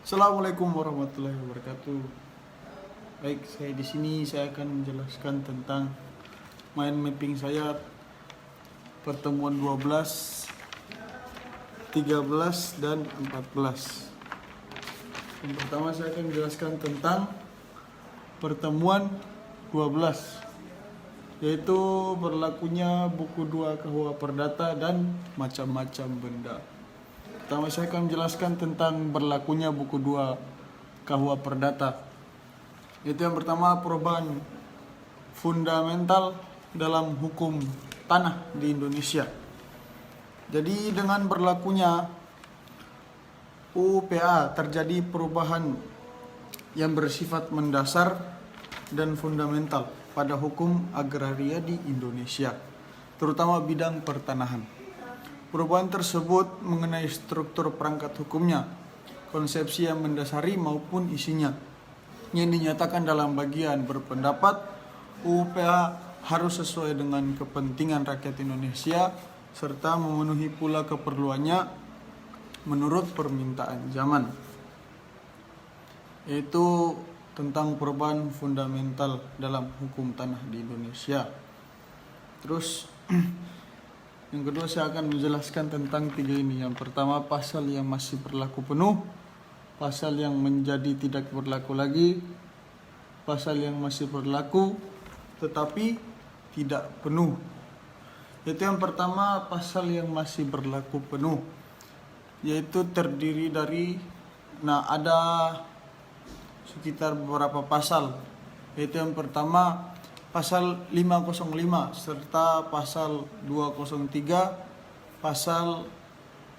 Assalamualaikum warahmatullahi wabarakatuh. Baik, saya akan menjelaskan tentang mind mapping saya pertemuan 12, 13 dan 14. Yang pertama saya akan menjelaskan tentang pertemuan 12, yaitu berlakunya buku 2 KUH Perdata dan macam-macam benda. Pertama saya akan menjelaskan tentang berlakunya buku 2 KUH Perdata. Itu yang pertama, perubahan fundamental dalam hukum tanah di Indonesia. Jadi dengan berlakunya UPA terjadi perubahan yang bersifat mendasar dan fundamental pada hukum agraria di Indonesia, terutama bidang pertanahan. Perubahan tersebut mengenai struktur perangkat hukumnya, konsepsi yang mendasari maupun isinya, yang dinyatakan dalam bagian berpendapat UPA harus sesuai dengan kepentingan rakyat Indonesia serta memenuhi pula keperluannya menurut permintaan zaman, yaitu tentang perubahan fundamental dalam hukum tanah di Indonesia. Terus yang kedua saya akan menjelaskan tentang 3 ini. Yang pertama, pasal yang masih berlaku penuh, pasal yang menjadi tidak berlaku lagi, pasal yang masih berlaku tetapi tidak penuh. Itu yang pertama, pasal yang masih berlaku penuh, yaitu terdiri dari ada sekitar beberapa pasal, yaitu yang pertama pasal 505 serta pasal 203, pasal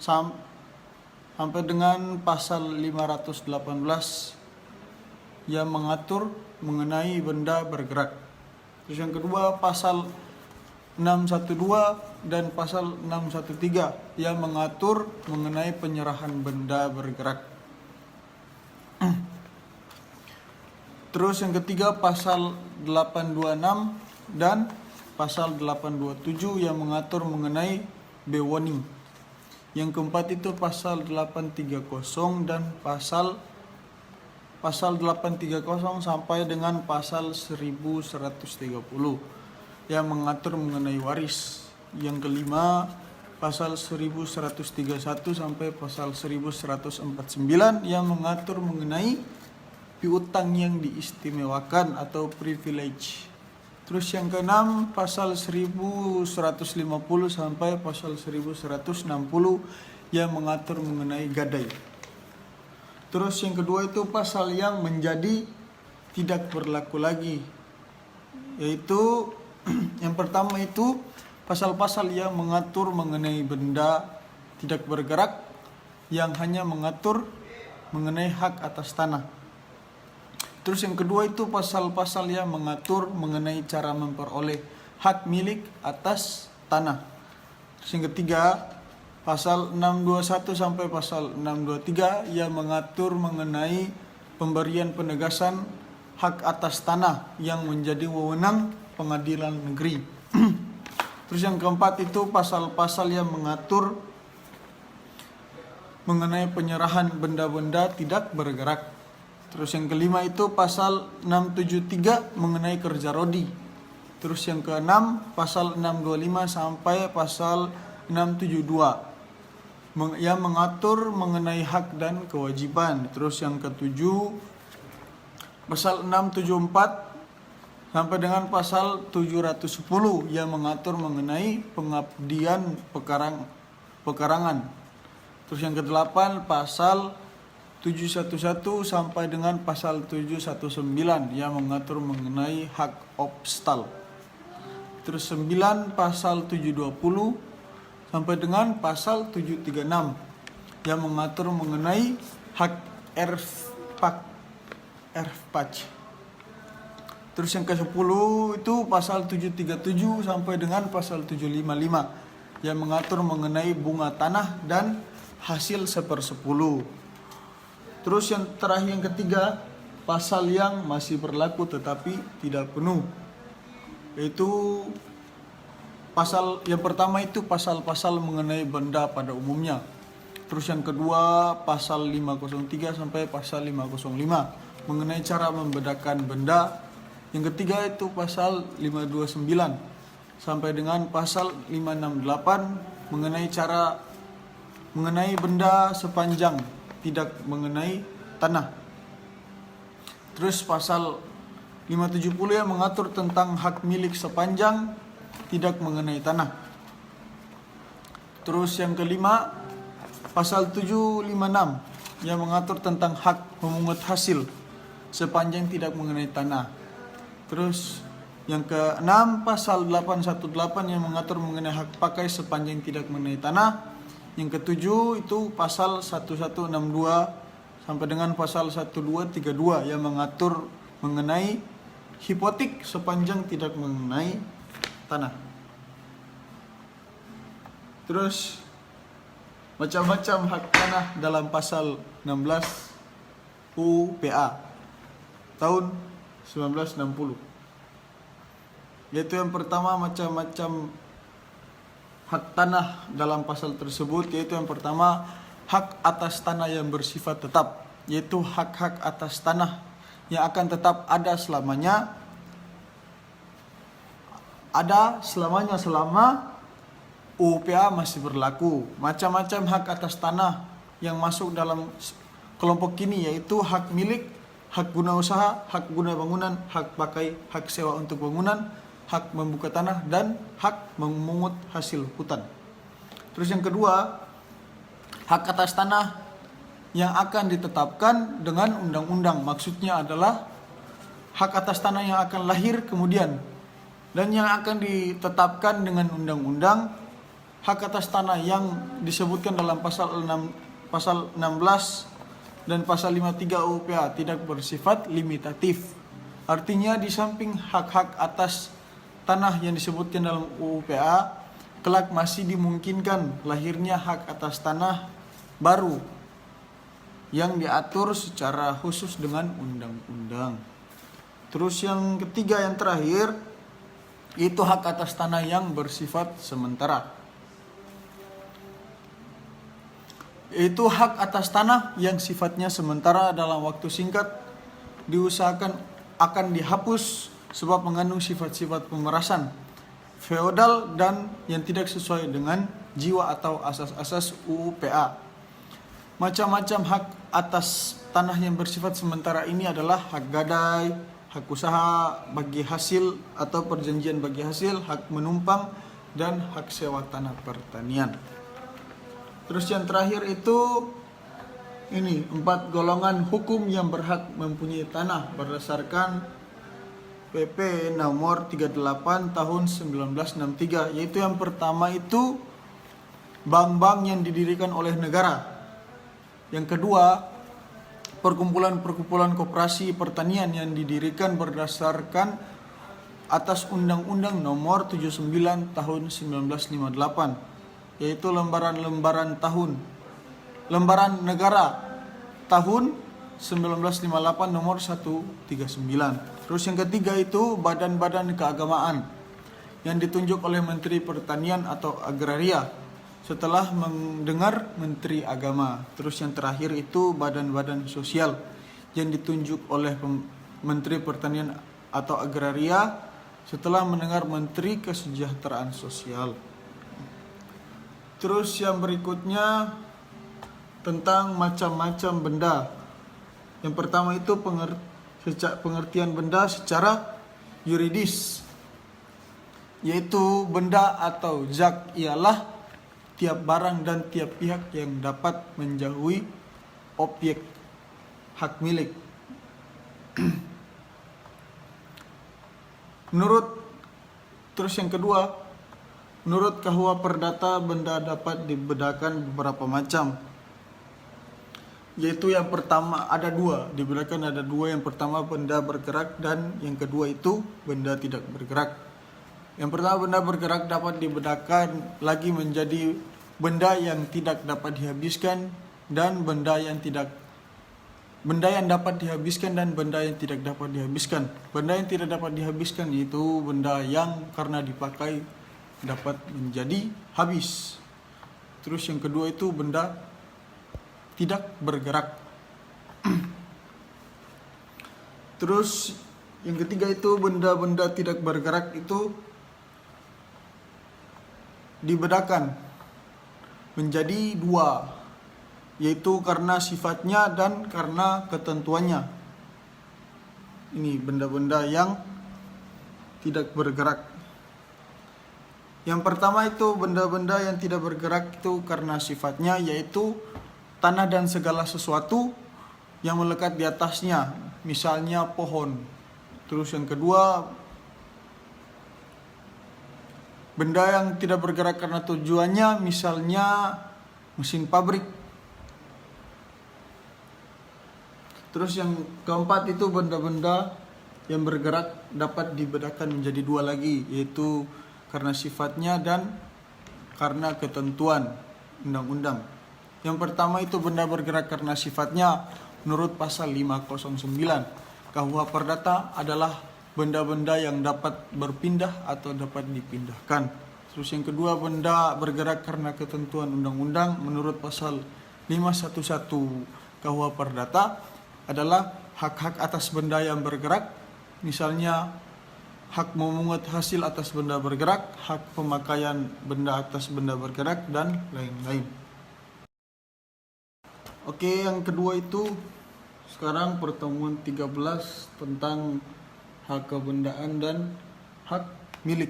sampai dengan pasal 518 yang mengatur mengenai benda bergerak. Terus yang kedua pasal 612 dan pasal 613 yang mengatur mengenai penyerahan benda bergerak. Terus yang ketiga pasal 826 dan pasal 827 yang mengatur mengenai bewarning. Yang keempat itu pasal 830 dan pasal 830 sampai dengan pasal 1130 yang mengatur mengenai waris. Yang kelima pasal 1131 sampai pasal 1149 yang mengatur mengenai piutang yang diistimewakan atau privilege. Terus yang keenam pasal 1150 sampai pasal 1160 yang mengatur mengenai gadai. Terus yang kedua itu pasal yang menjadi tidak berlaku lagi, yaitu yang pertama itu pasal-pasal yang mengatur mengenai benda tidak bergerak yang hanya mengatur mengenai hak atas tanah. Terus yang kedua itu pasal-pasal yang mengatur mengenai cara memperoleh hak milik atas tanah. Terus yang ketiga pasal 621 sampai pasal 623 yang mengatur mengenai pemberian penegasan hak atas tanah yang menjadi wewenang pengadilan negeri. Terus yang keempat itu pasal-pasal yang mengatur mengenai penyerahan benda-benda tidak bergerak. Terus yang kelima itu pasal 673 mengenai kerja rodi. Terus yang keenam pasal 625 sampai pasal 672 yang mengatur mengenai hak dan kewajiban. Terus yang ketujuh pasal 674 sampai dengan pasal 710 yang mengatur mengenai pengabdian pekarangan. Terus yang kedelapan pasal 711 sampai dengan pasal 719 yang mengatur mengenai hak obstal. Terus 9 pasal 720 sampai dengan pasal 736 yang mengatur mengenai hak erfpach. Terus yang ke-10 itu pasal 737 sampai dengan pasal 755 yang mengatur mengenai bunga tanah dan hasil 1/10. Terus yang terakhir yang ketiga pasal yang masih berlaku tetapi tidak penuh, yaitu pasal yang pertama itu pasal-pasal mengenai benda pada umumnya. Terus yang kedua pasal 503 sampai pasal 505 mengenai cara membedakan benda. Yang ketiga itu pasal 529 sampai dengan pasal 568 mengenai benda sepanjang tidak mengenai tanah. Terus pasal 570 yang mengatur tentang hak milik sepanjang tidak mengenai tanah. Terus yang kelima pasal 756 yang mengatur tentang hak memungut hasil sepanjang tidak mengenai tanah. Terus yang keenam pasal 818 yang mengatur mengenai hak pakai sepanjang tidak mengenai tanah. Yang ketujuh itu pasal 1162 sampai dengan pasal 1232 yang mengatur mengenai hipotek sepanjang tidak mengenai tanah. Terus macam-macam hak tanah dalam pasal 16 UPA tahun 1960. Yaitu yang pertama macam-macam hak tanah dalam pasal tersebut, yaitu yang pertama hak atas tanah yang bersifat tetap, yaitu hak-hak atas tanah yang akan tetap ada selamanya selama UPA masih berlaku. Macam-macam hak atas tanah yang masuk dalam kelompok ini yaitu hak milik, hak guna usaha, hak guna bangunan, hak pakai, hak sewa untuk bangunan, hak membuka tanah, dan hak memungut hasil hutan. Terus yang kedua, hak atas tanah yang akan ditetapkan dengan undang-undang. Maksudnya adalah hak atas tanah yang akan lahir kemudian dan yang akan ditetapkan dengan undang-undang. Hak atas tanah yang disebutkan dalam pasal 16 dan pasal 53 UPA tidak bersifat limitatif. Artinya di samping hak-hak atas tanah yang disebutkan dalam UPA, kelak masih dimungkinkan lahirnya hak atas tanah baru yang diatur secara khusus dengan undang-undang. Terus yang ketiga, yang terakhir, itu hak atas tanah yang bersifat sementara. Itu hak atas tanah yang sifatnya sementara dalam waktu singkat, diusahakan akan dihapus sebab mengandung sifat-sifat pemerasan, feodal, dan yang tidak sesuai dengan jiwa atau asas-asas UPA. Macam-macam hak atas tanah yang bersifat sementara ini adalah hak gadai, hak usaha bagi hasil atau perjanjian bagi hasil, hak menumpang, dan hak sewa tanah pertanian. Terus yang terakhir itu ini 4 golongan hukum yang berhak mempunyai tanah berdasarkan PP nomor 38 tahun 1963, yaitu yang pertama itu bank-bank yang didirikan oleh negara. Yang kedua, perkumpulan-perkumpulan koperasi pertanian yang didirikan berdasarkan atas Undang-Undang nomor 79 tahun 1958, yaitu lembaran negara tahun 1958 nomor 139. Terus yang ketiga itu badan-badan keagamaan yang ditunjuk oleh Menteri Pertanian atau Agraria setelah mendengar Menteri Agama. Terus yang terakhir itu badan-badan sosial yang ditunjuk oleh Menteri Pertanian atau Agraria setelah mendengar Menteri Kesejahteraan Sosial. Terus yang berikutnya tentang macam-macam benda. Yang pertama itu pengertian benda secara yuridis, yaitu benda atau zat ialah tiap barang dan tiap pihak yang dapat menjauhi objek hak milik. Terus yang kedua, menurut KUHP Perdata, benda dapat dibedakan beberapa macam. Yaitu yang pertama ada dua. Yang pertama benda bergerak dan yang kedua itu benda tidak bergerak. Yang pertama benda bergerak dapat dibedakan lagi menjadi benda yang tidak dapat dihabiskan dan benda yang dapat dihabiskan dan benda yang tidak dapat dihabiskan. Benda yang tidak dapat dihabiskan itu benda yang karena dipakai dapat menjadi habis. Terus yang kedua itu benda tidak bergerak. Terus yang ketiga itu benda-benda tidak bergerak itu dibedakan menjadi dua, yaitu karena sifatnya dan karena ketentuannya. Ini benda-benda yang tidak bergerak. Yang pertama itu benda-benda yang tidak bergerak itu karena sifatnya, yaitu tanah dan segala sesuatu yang melekat di atasnya, misalnya pohon. Terus yang kedua, benda yang tidak bergerak karena tujuannya, misalnya mesin pabrik. Terus yang keempat itu benda-benda yang bergerak dapat dibedakan menjadi dua lagi, yaitu karena sifatnya dan karena ketentuan undang-undang. Yang pertama itu benda bergerak karena sifatnya, menurut pasal 509 KUH Perdata adalah benda-benda yang dapat berpindah atau dapat dipindahkan. Terus yang kedua, benda bergerak karena ketentuan undang-undang menurut pasal 511 KUH Perdata adalah hak-hak atas benda yang bergerak, misalnya hak memungut hasil atas benda bergerak, hak pemakaian benda atas benda bergerak, dan lain-lain. Oke, yang kedua itu sekarang pertemuan 13 tentang hak kebendaan dan hak milik.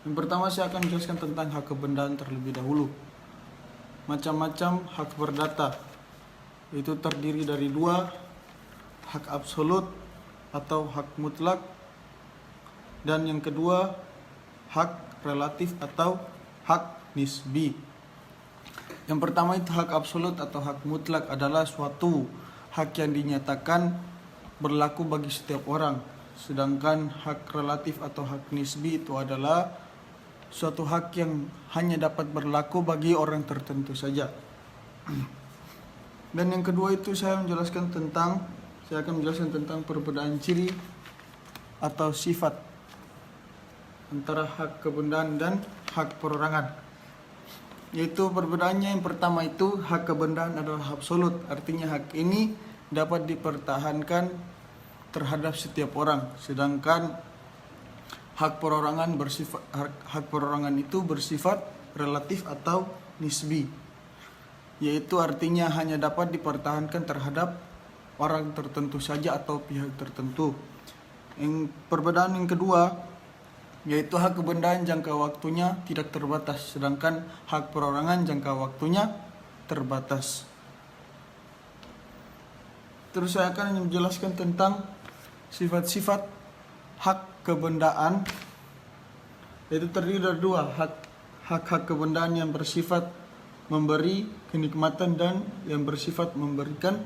Yang pertama saya akan menjelaskan tentang hak kebendaan terlebih dahulu. Macam-macam hak perdata, itu terdiri dari dua, hak absolut atau hak mutlak, dan yang kedua hak relatif atau hak nisbi. Yang pertama itu hak absolut atau hak mutlak adalah suatu hak yang dinyatakan berlaku bagi setiap orang. Sedangkan hak relatif atau hak nisbi itu adalah suatu hak yang hanya dapat berlaku bagi orang tertentu saja. Dan yang kedua itu saya akan menjelaskan tentang perbedaan ciri atau sifat antara hak kebendaan dan hak perorangan. Yaitu perbedaannya, yang pertama itu hak kebendaan adalah absolut, artinya hak ini dapat dipertahankan terhadap setiap orang, sedangkan hak perorangan itu bersifat relatif atau nisbi, yaitu artinya hanya dapat dipertahankan terhadap orang tertentu saja atau pihak tertentu. Yang perbedaan yang kedua yaitu hak kebendaan jangka waktunya tidak terbatas, sedangkan hak perorangan jangka waktunya terbatas. Terus saya akan menjelaskan tentang sifat-sifat hak kebendaan, yaitu terdiri dari dua, hak kebendaan yang bersifat memberi kenikmatan dan yang bersifat memberikan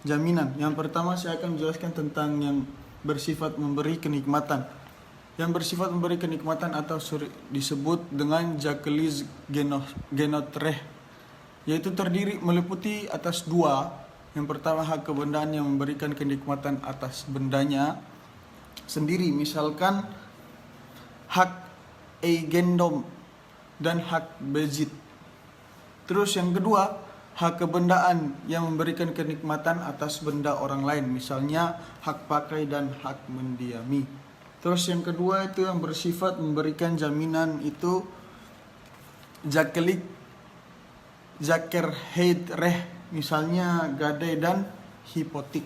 jaminan. Yang pertama saya akan menjelaskan tentang yang bersifat memberi kenikmatan. Yang bersifat memberi kenikmatan atau disebut dengan Jacques Genotre, yaitu meliputi atas dua. Yang pertama hak kebendaan yang memberikan kenikmatan atas bendanya sendiri, misalkan hak eigendom dan hak bezit. Terus yang kedua hak kebendaan yang memberikan kenikmatan atas benda orang lain, misalnya hak pakai dan hak mendiami. Terus yang kedua itu yang bersifat memberikan jaminan, itu Zakerheidrecht, misalnya gadai dan hipotek.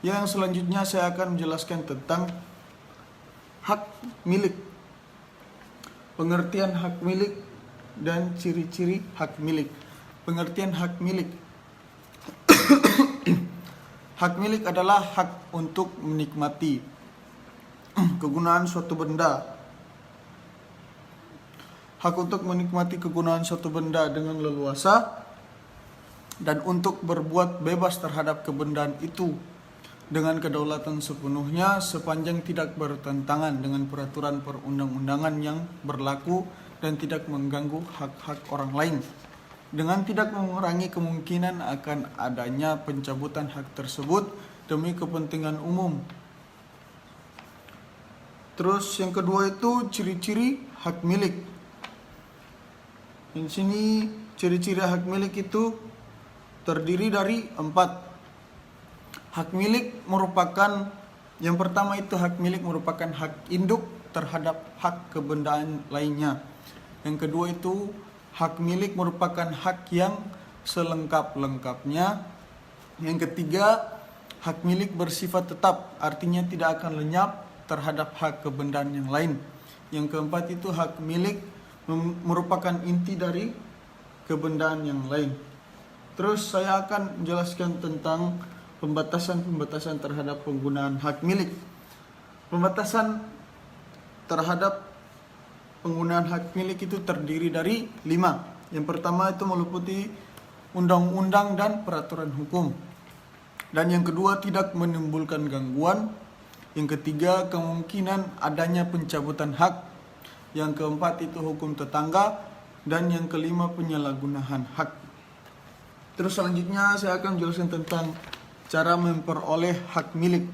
Yang selanjutnya saya akan menjelaskan tentang hak milik, pengertian hak milik dan ciri-ciri hak milik. Pengertian hak milik. Hak milik adalah hak untuk menikmati kegunaan suatu benda. Hak untuk menikmati kegunaan suatu benda dengan leluasa dan untuk berbuat bebas terhadap kebendaan itu dengan kedaulatan sepenuhnya sepanjang tidak bertentangan dengan peraturan perundang-undangan yang berlaku dan tidak mengganggu hak-hak orang lain, dengan tidak mengurangi kemungkinan akan adanya pencabutan hak tersebut demi kepentingan umum. Terus yang kedua itu ciri-ciri hak milik. Di sini ciri-ciri hak milik itu terdiri dari 4. Hak milik merupakan, yang pertama itu hak milik merupakan hak induk terhadap hak kebendaan lainnya. Yang kedua itu hak milik merupakan hak yang selengkap-lengkapnya. Yang ketiga, hak milik bersifat tetap, artinya tidak akan lenyap terhadap hak kebendaan yang lain. Yang keempat itu hak milik merupakan inti dari kebendaan yang lain. Terus saya akan menjelaskan tentang pembatasan-pembatasan terhadap penggunaan hak milik. Pembatasan terhadap penggunaan hak milik itu terdiri dari 5. Yang pertama itu meliputi undang-undang dan peraturan hukum. Dan yang kedua tidak menimbulkan gangguan. Yang ketiga kemungkinan adanya pencabutan hak. Yang keempat itu hukum tetangga. Dan yang kelima penyalahgunaan hak. Terus selanjutnya saya akan menjelaskan tentang cara memperoleh hak milik.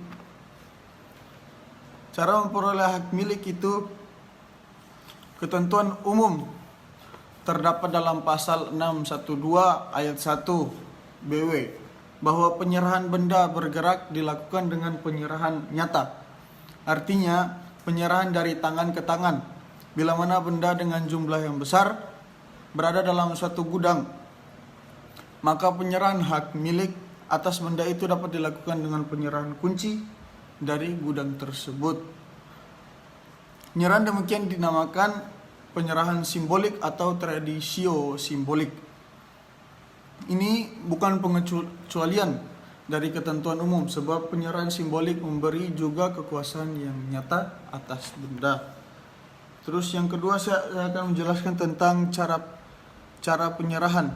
Cara memperoleh hak milik itu ketentuan umum terdapat dalam pasal 612 ayat 1 BW bahwa penyerahan benda bergerak dilakukan dengan penyerahan nyata. Artinya penyerahan dari tangan ke tangan. Bila mana benda dengan jumlah yang besar berada dalam suatu gudang, maka penyerahan hak milik atas benda itu dapat dilakukan dengan penyerahan kunci dari gudang tersebut. Penyerahan demikian dinamakan penyerahan simbolik atau tradisio simbolik. Ini bukan pengecualian dari ketentuan umum, sebab penyerahan simbolik memberi juga kekuasaan yang nyata atas benda. Terus yang kedua saya akan menjelaskan tentang cara penyerahan.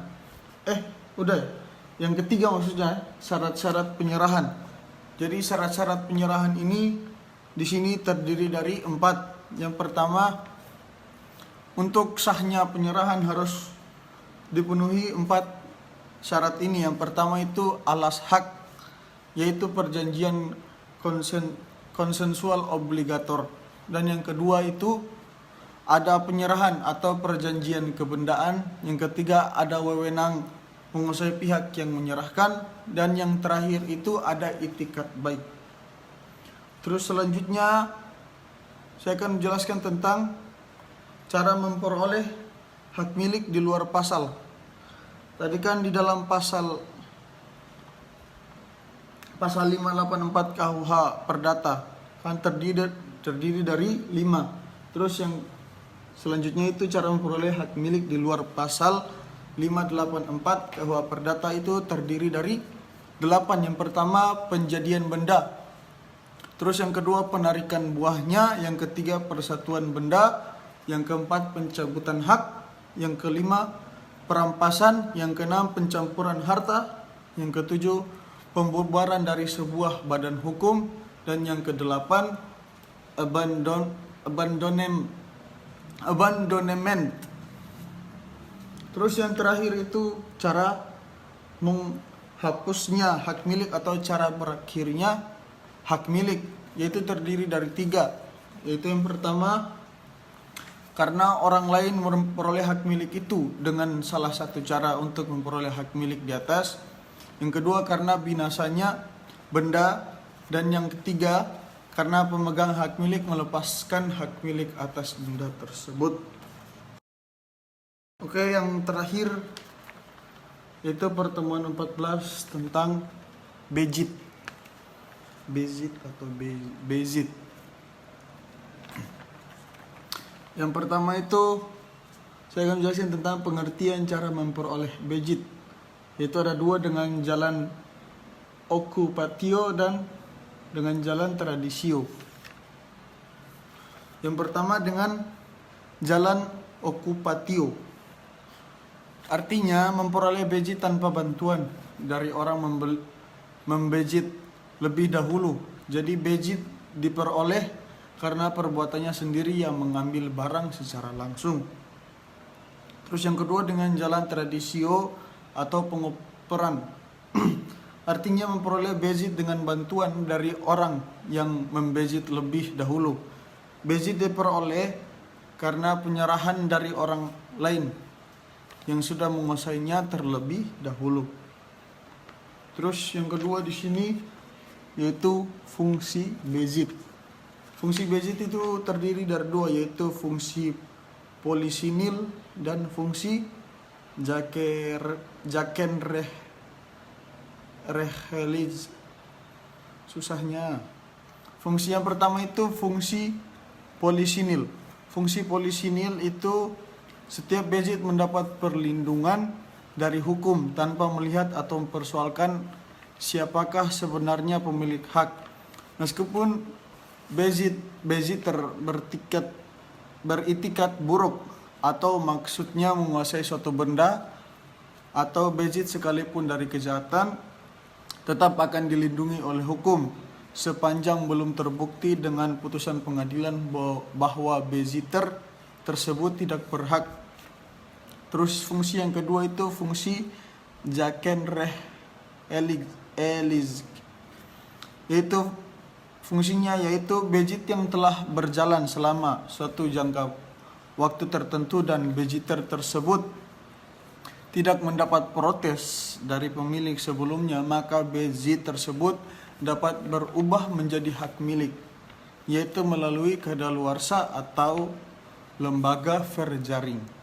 Yang ketiga maksudnya syarat-syarat penyerahan. Jadi syarat-syarat penyerahan ini di sini terdiri dari 4. Yang pertama, untuk sahnya penyerahan harus dipenuhi 4 syarat ini. Yang pertama itu alas hak, yaitu perjanjian konsensual obligator. Dan yang kedua itu ada penyerahan atau perjanjian kebendaan. Yang ketiga ada wewenang menguasai pihak yang menyerahkan. Dan yang terakhir itu ada itikat baik. Terus selanjutnya saya akan menjelaskan tentang cara memperoleh hak milik di luar pasal. Tadi kan di dalam pasal 584 KUH Perdata kan terdiri dari 5. Terus yang selanjutnya itu cara memperoleh hak milik di luar pasal 584 KUH Perdata itu terdiri dari 8. Yang pertama penjadian benda. Terus yang kedua penarikan buahnya. Yang ketiga persatuan benda. Yang keempat pencabutan hak. Yang kelima perampasan. Yang keenam pencampuran harta. Yang ketujuh pembubaran dari sebuah badan hukum. Dan yang kedelapan abandonment. Terus yang terakhir itu cara menghapusnya hak milik atau cara berakhirnya hak milik, yaitu terdiri dari 3. Yaitu yang pertama, karena orang lain memperoleh hak milik itu dengan salah satu cara untuk memperoleh hak milik di atas. Yang kedua, karena binasanya benda. Dan yang ketiga, karena pemegang hak milik melepaskan hak milik atas benda tersebut. Oke, yang terakhir yaitu pertemuan 14 tentang Bezit atau Bezit. Yang pertama itu saya akan menjelaskan tentang pengertian cara memperoleh Bezit. Yaitu ada 2, dengan jalan okupatio dan dengan jalan tradisio. Yang pertama dengan jalan okupatio. Artinya memperoleh Bezit tanpa bantuan dari orang membezit lebih dahulu. Jadi Bezit diperoleh karena perbuatannya sendiri yang mengambil barang secara langsung. Terus yang kedua dengan jalan tradisio atau pengoperan. Artinya memperoleh Bezit dengan bantuan dari orang yang membezit lebih dahulu. Bezit diperoleh karena penyerahan dari orang lain. yang sudah menguasainya terlebih dahulu. Terus yang kedua di sini yaitu fungsi Bazit. Fungsi Bazit itu terdiri dari dua, yaitu fungsi polisinil dan fungsi Jakenreheliz. Susahnya. Fungsi yang pertama itu fungsi polisinil. Fungsi polisinil itu setiap Bazit mendapat perlindungan dari hukum tanpa melihat atau mempersoalkan siapakah sebenarnya pemilik hak. Meskipun Bazit beritikat buruk atau maksudnya menguasai suatu benda, atau Bazit sekalipun dari kejahatan, tetap akan dilindungi oleh hukum sepanjang belum terbukti dengan putusan pengadilan bahwa Baziter tersebut tidak berhak. Terus fungsi yang kedua itu fungsi Jakenreheliz, yaitu fungsinya yaitu Bazit yang telah berjalan selama suatu jangka waktu tertentu dan Baziter tersebut tidak mendapat protes dari pemilik sebelumnya, maka Bazit tersebut dapat berubah menjadi hak milik, yaitu melalui kadaluarsa atau lembaga verjaring.